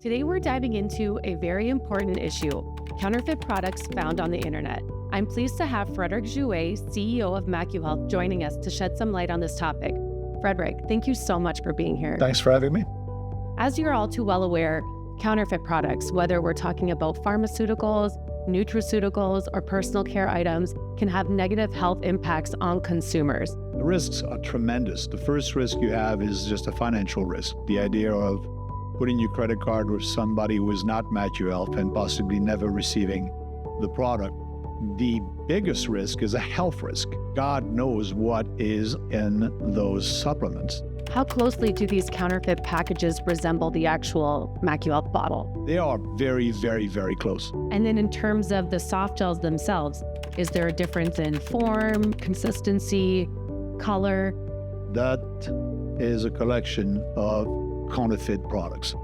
Today we're diving into a very important issue, counterfeit products found on the internet. I'm pleased to have Frederick Jouet, CEO of MacuHealth, joining us to shed some light on this topic. Frederick, thank you so much for being here. Thanks for having me. As you're all too well aware, counterfeit products, whether we're talking about pharmaceuticals, nutraceuticals, or personal care items, can have negative health impacts on consumers. The risks are tremendous. The first risk you have is just a financial risk. The idea of putting your credit card with somebody who is not MacuHealth and possibly never receiving the product. The biggest risk is a health risk. God knows what is in those supplements. How closely do these counterfeit packages resemble the actual MacuHealth bottle? They are very, very, very close. And then in terms of the soft gels themselves, is there a difference in form, consistency, color? That is a collection of counterfeit products.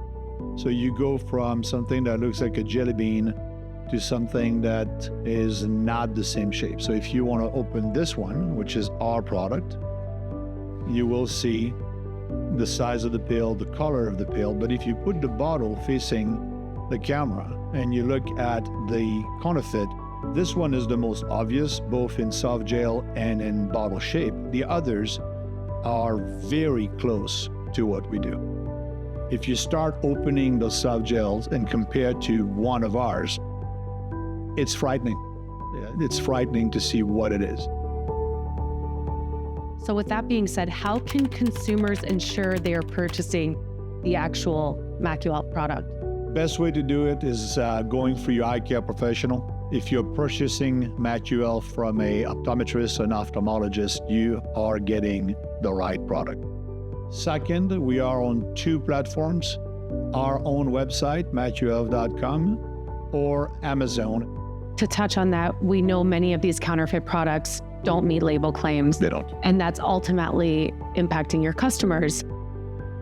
So you go from something that looks like a jelly bean to something that is not the same shape. So if you want to open this one, which is our product, you will see the size of the pill, the color of the pill. But if you put the bottle facing the camera and you look at the counterfeit, this one is the most obvious, both in soft gel and in bottle shape. The others are very close to what we do. If you start opening the soft gels and compare to one of ours, it's frightening. It's frightening to see what it is. So with that being said, how can consumers ensure they are purchasing the actual MacuHealth product? Best way to do it is going for your eye care professional. If you're purchasing MacuHealth from an optometrist or an ophthalmologist, you are getting the right product. Second, we are on 2 platforms, our own website, MacuHealth.com, or Amazon. To touch on that, we know many of these counterfeit products don't meet label claims. They don't. And that's ultimately impacting your customers.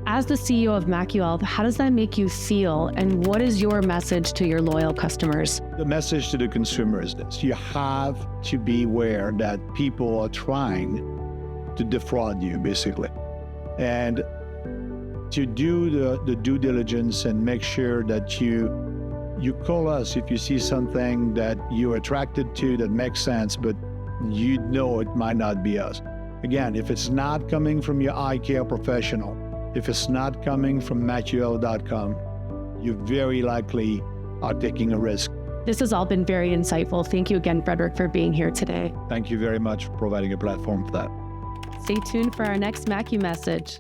As the CEO of MacuHealth, how does that make you feel? And what is your message to your loyal customers? The message to the consumer is this: you have to be aware that people are trying to defraud you, basically. And to do the due diligence and make sure that you call us if you see something that you're attracted to that makes sense, but you know it might not be us. Again, if it's not coming from your eye care professional, if it's not coming from MacuHealth.com, you very likely are taking a risk. This has all been very insightful. Thank you again, Frederick, for being here today. Thank you very much for providing a platform for that. Stay tuned for our next MacuMessage.